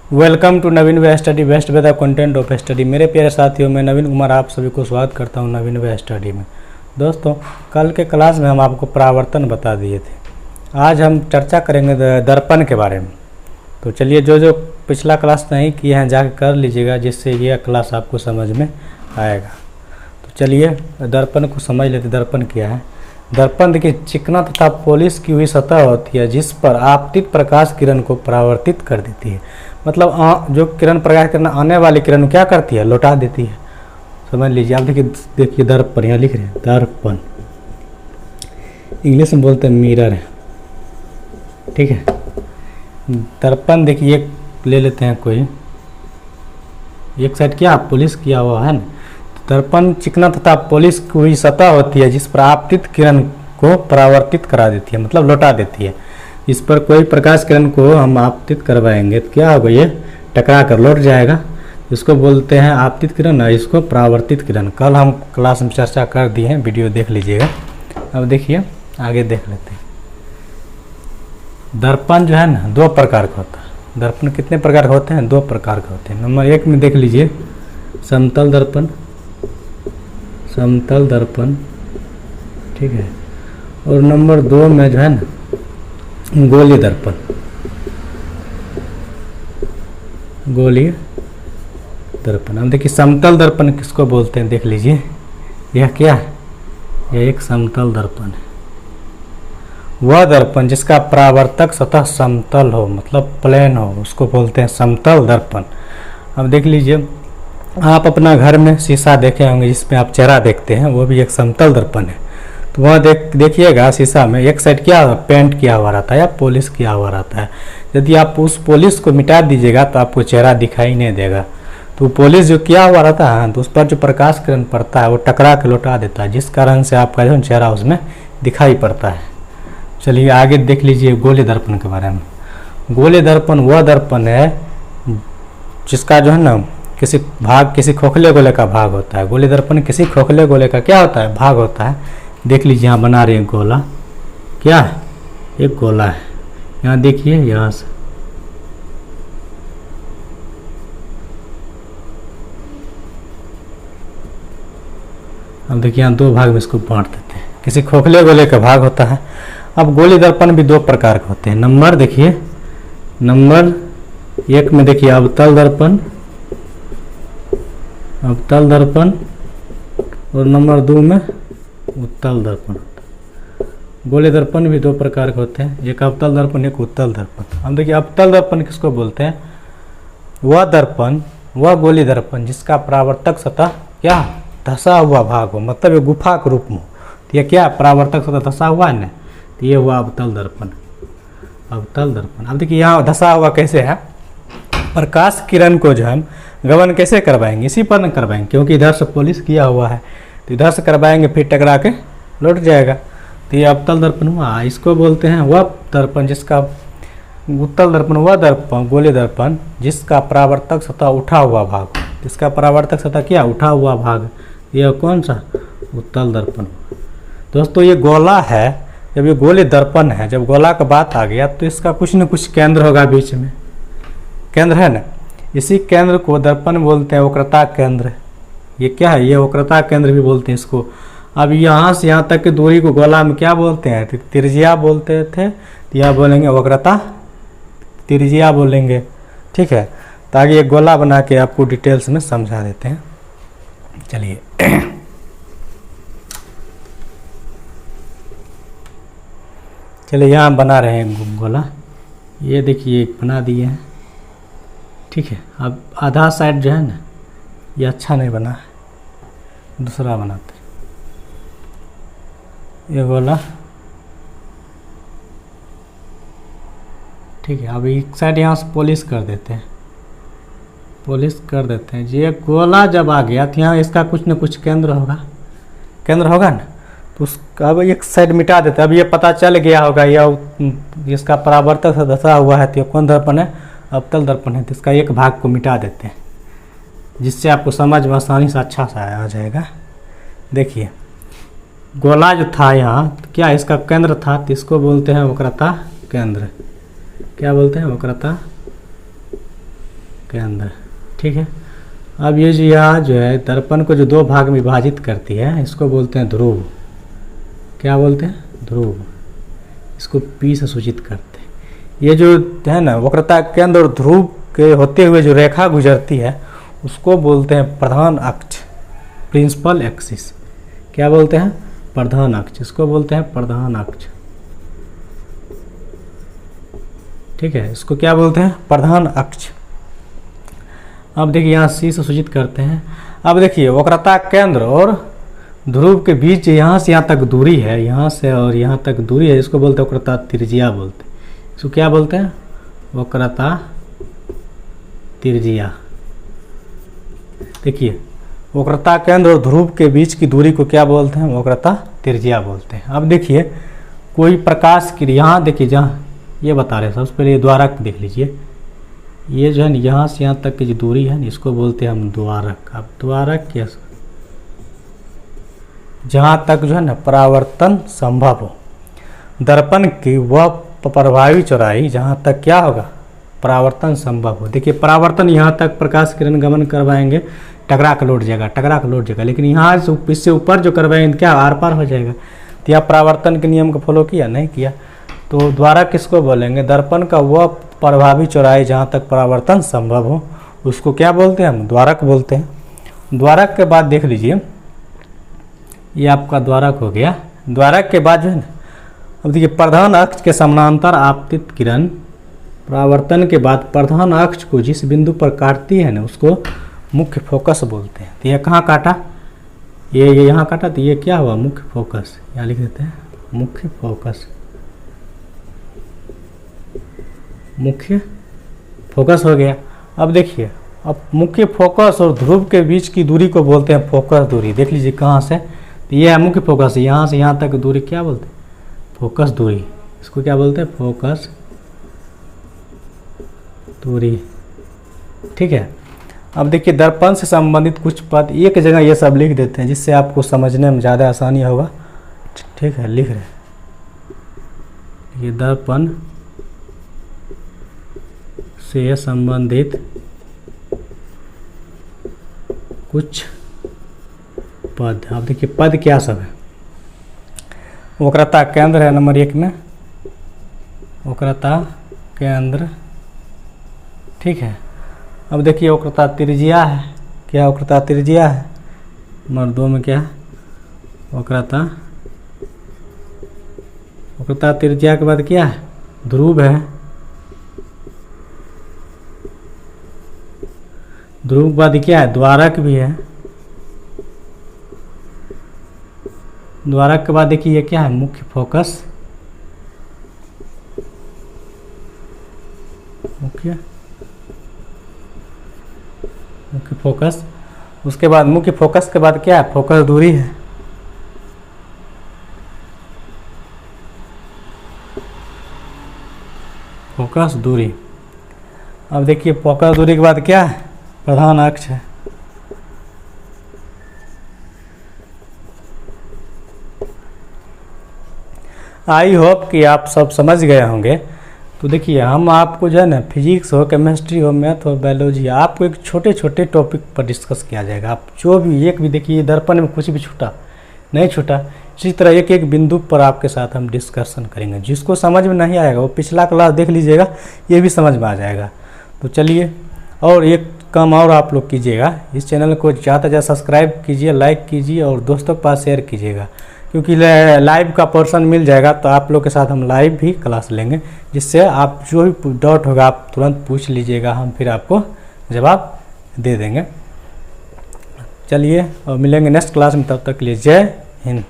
Welcome to Naveen way study best way the content of study. मेरे प्यारे साथियों, मैं नवीन कुमार आप सभी को स्वागत करता हूं नवीन वे स्टडी में। दोस्तों, कल के क्लास में हम आपको परावर्तन बता दिए थे। आज हम चर्चा करेंगे दर्पण के बारे में। तो चलिए, जो पिछला क्लास नहीं किए हैं जाकर कर लीजिएगा, जिससे यह क्लास आपको समझ में आएगा। तो चलिए दर्पण को समझ लेते। दर्पण क्या है? दर्पण देखिए, चिकना तथा पॉलिश की हुई सतह होती है जिस पर आपतित प्रकाश किरण को परावर्तित कर देती है। मतलब जो किरण, प्रकाश किरण आने वाली किरण क्या करती है? लौटा देती है। समझ लीजिए। आप देखिए दर्पण, यहाँ लिख रहे हैं दर्पण, इंग्लिश में बोलते हैं मिरर है, ठीक है। दर्पण देखिए, एक ले लेते हैं, कोई एक साइड क्या पॉलिश किया हुआ है ना। दर्पण चिकना तथा पॉलिश हुई सतह होती है जिस पर आपतित किरण को परावर्तित करा देती है, मतलब लौटा देती है। इस पर कोई प्रकाश किरण को हम आपतित करवाएंगे तो क्या होगा? ये टकरा कर लौट जाएगा। इसको बोलते हैं आपतित किरण, इसको परावर्तित किरण। कल हम क्लास में चर्चा कर दिए हैं, वीडियो देख लीजिएगा। अब देखिए आगे देख लेते हैं। दर्पण जो है ना, दो प्रकार का होता है। दर्पण कितने प्रकार के होते हैं? दो प्रकार के होते हैं। नंबर एक में देख लीजिए समतल दर्पण, समतल दर्पण, ठीक है। और नंबर दो में जो है ना गोलीय दर्पण, गोलीय दर्पण। हम देखिए समतल दर्पण किसको बोलते हैं, देख लीजिए। यह क्या है? यह एक समतल दर्पण है। वह दर्पण जिसका परावर्तक सतह समतल हो, मतलब प्लेन हो, उसको बोलते हैं समतल दर्पण। अब देख लीजिए, आप अपना घर में शीशा देखे होंगे जिसमें आप चेहरा देखते हैं, वो भी एक समतल दर्पण है। तो वह देखिएगा शीशा में एक साइड क्या पेंट किया हुआ रहता है या पॉलिश किया हुआ रहता है। यदि आप उस पॉलिश को मिटा दीजिएगा तो आपको चेहरा दिखाई नहीं देगा। तो पॉलिश जो किया हुआ रहता है तो उस पर जो प्रकाश किरण पड़ता है वो टकरा के लौटा देता है, जिस कारण से आपका जो चेहरा उसमें दिखाई पड़ता है। चलिए आगे देख लीजिए गोलीय दर्पण के बारे में। गोलीय दर्पण वह दर्पण है जिसका जो है ना किसी खोखले गोले का भाग होता है। गोलीय दर्पण किसी खोखले गोले का क्या होता है? भाग होता है। देख लीजिए, यहाँ बना रहे हैं गोला, क्या है? एक गोला है। यहाँ देखिए, यहाँ से अब देखिए यहाँ दो भाग में इसको बांट देते हैं। किसी खोखले गोले का भाग होता है। अब गोलीय दर्पण भी दो प्रकार के होते हैं। नंबर देखिए, नंबर एक में देखिए अवतल दर्पण, अवतल दर्पण, और नंबर दो में उत्तल दर्पण। गोलीय दर्पण भी दो प्रकार के होते हैं, एक अवतल दर्पण, एक उत्तल दर्पण। हम देखिए अवतल दर्पण किसको बोलते हैं? वह दर्पण, वह गोलीय दर्पण जिसका परावर्तक सतह क्या धसा हुआ भाग हो, मतलब ये गुफा के रूप में हो। तो ये क्या परावर्तक सतह धसा हुआ है ना, तो ये हुआ अवतल दर्पण, अवतल दर्पण। अब देखिए यहाँ धसा हुआ कैसे है? प्रकाश किरण को जो हम गमन कैसे करवाएंगे? इसी पर न करवाएंगे, क्योंकि इधर से पॉलिश किया हुआ है, तो इधर से करवाएंगे फिर टकरा के लौट जाएगा। तो ये अवतल दर्पण हुआ। इसको बोलते हैं वह दर्पण जिसका, उत्तल दर्पण वह दर्पण, गोलीय दर्पण जिसका परावर्तक सतह उठा हुआ भाग, जिसका परावर्तक सतह क्या उठा हुआ भाग, यह कौन सा? उत्तल दर्पण। दोस्तों ये गोला है, जब ये गोलीय दर्पण है, जब गोला का बात आ गया तो इसका कुछ न कुछ केंद्र होगा बीच में, केंद्र है ना। इसी केंद्र को दर्पण बोलते हैं वक्रता केंद्र। ये क्या है? ये वक्रता केंद्र भी बोलते हैं इसको। अब यहाँ से यहाँ तक की दूरी को गोला में क्या बोलते हैं? त्रिज्या बोलते थे। तो यहाँ बोलेंगे वक्रता त्रिज्या बोलेंगे, ठीक है। ताकि ये गोला बना के आपको डिटेल्स में समझा देते हैं। चलिए चलिए यहाँ बना रहे हैं गोला। ये देखिए बना दिए हैं, ठीक है। अब आधा साइड जो है ना ये अच्छा नहीं बना है, दूसरा बनाते हैं। ये गोला, ठीक है। अब एक साइड यहाँ से पॉलिश कर देते हैं, पॉलिश कर देते हैं। ये गोला जब आ गया तो यहाँ इसका कुछ न कुछ केंद्र होगा, केंद्र होगा ना। तो उसका अब एक साइड मिटा देते हैं। अब ये पता चल गया होगा यह इसका परावर्तक से धसा हुआ है, तो ये कौन दर्पण है? अवतल दर्पण है। तो इसका एक भाग को मिटा देते हैं, जिससे आपको समझ में आसानी से अच्छा सा आ जाएगा। देखिए गोला जो था यहाँ, तो क्या इसका केंद्र था, तो इसको बोलते हैं वक्रता केंद्र। क्या बोलते हैं? वक्रता केंद्र। ठीक है, अब ये जो यहाँ जो है दर्पण को जो दो भाग में विभाजित करती है इसको बोलते हैं ध्रुव। क्या बोलते हैं? ध्रुव। इसको P से सूचित करते हैं। ये जो है ना वक्रता केंद्र और ध्रुव के होते हुए जो रेखा गुजरती है उसको बोलते हैं प्रधान अक्ष, प्रिंसिपल एक्सिस। क्या बोलते हैं? प्रधान अक्ष। इसको बोलते हैं प्रधान अक्ष। ठीक है, इसको क्या बोलते हैं? प्रधान अक्ष। अब देखिए यहाँ C से सूचित करते हैं। अब देखिए वक्रता केंद्र और ध्रुव के बीच यहाँ से यहाँ तक दूरी है, यहाँ से और यहाँ तक दूरी है, इसको बोलते हैं वक्रता त्रिज्या बोलते हैं। इसको क्या बोलते हैं? वक्रता त्रिज्या। देखिए वक्रता केंद्र और ध्रुव के बीच की दूरी को क्या बोलते हैं? वक्रता त्रिज्या बोलते हैं। अब देखिए कोई प्रकाश की, यहाँ देखिए जहाँ ये बता रहे हैं सबसे पहले ये द्वारक देख लीजिए। ये जो है ना यहाँ से यहाँ तक की जो दूरी है इसको बोलते हैं हम द्वारक। अब द्वारक क्या, जहाँ तक जो है ना परावर्तन संभव हो, दर्पण की वह प्रभावी चौड़ाई जहाँ तक क्या होगा? परावर्तन संभव हो। देखिए परावर्तन यहाँ तक प्रकाश किरण गमन करवाएंगे, टकरा के लौट जाएगा, टकरा के लौट जाएगा, लेकिन यहाँ से इससे ऊपर जो करवाएंगे क्या आर पार हो जाएगा। तो यह परावर्तन के नियम को फॉलो किया? नहीं किया। तो द्वारक किसको बोलेंगे? दर्पण का वह प्रभावी चौड़ाई जहाँ तक परावर्तन संभव हो उसको क्या बोलते हैं? हम द्वारक बोलते हैं। द्वारक के बाद देख लीजिए ये आपका द्वारक हो गया। द्वारक के बाद जो है ना, अब देखिए प्रधान अक्ष के समानांतर आपतित किरण परावर्तन के बाद प्रधान अक्ष को जिस बिंदु पर काटती है ना उसको मुख्य फोकस बोलते हैं। तो यह कहाँ काटा? ये यहाँ काटा, तो ये क्या हुआ? मुख्य फोकस। यहाँ लिख देते हैं मुख्य फोकस। मुख्य फोकस हो गया। अब देखिए अब मुख्य फोकस और ध्रुव के बीच की दूरी को बोलते हैं फोकस दूरी। देख लीजिए कहाँ से, तो ये है मुख्य फोकस, यहाँ से यहाँ तक दूरी क्या बोलते हैं? फोकस दूरी। इसको क्या बोलते हैं? फोकस दूरी। ठीक है, अब देखिए दर्पण से संबंधित कुछ पद एक जगह ये सब लिख देते हैं जिससे आपको समझने में ज़्यादा आसानी होगा। ठीक है, लिख रहे ये दर्पण से संबंधित कुछ पद। अब देखिए पद क्या सब है? वक्रता केंद्र है नंबर 1 में, वक्रता केंद्र। ठीक है, अब देखिए वक्रता त्रिज्या है। क्या वक्रता त्रिज्या है? नंबर 2 में क्या है? वक्रता त्रिज्या के बाद क्या है? ध्रुव है। ध्रुव के बाद क्या है? द्वारक भी है। द्वारक के बाद देखिए ये क्या है? मुख्य फोकस। मुख्य फोकस। उसके बाद मुख्य फोकस के बाद क्या है? फोकस दूरी है। फोकस दूरी। अब देखिए फोकस दूरी के बाद क्या है? प्रधान अक्ष है। आई होप कि आप सब समझ गए होंगे। तो देखिए हम आपको जो है ना फिजिक्स हो, केमिस्ट्री हो, मैथ हो, बायोलॉजी, आपको एक छोटे छोटे टॉपिक पर डिस्कस किया जाएगा। आप जो भी एक भी देखिए दर्पण में कुछ भी छूटा नहीं छूटा, इसी तरह एक एक बिंदु पर आपके साथ हम डिस्कशन करेंगे। जिसको समझ में नहीं आएगा वो पिछला क्लास देख लीजिएगा, ये भी समझ में आ जाएगा। तो चलिए, और एक काम और आप लोग कीजिएगा, इस चैनल को ज़्यादा से ज़्यादा सब्सक्राइब कीजिए, लाइक कीजिए और दोस्तों के पास शेयर कीजिएगा, क्योंकि लाइव का पोर्शन मिल जाएगा तो आप लोग के साथ हम लाइव भी क्लास लेंगे, जिससे आप जो भी डाउट होगा आप तुरंत पूछ लीजिएगा, हम फिर आपको जवाब दे देंगे। चलिए और मिलेंगे नेक्स्ट क्लास में, तब तक के लिए जय हिंद।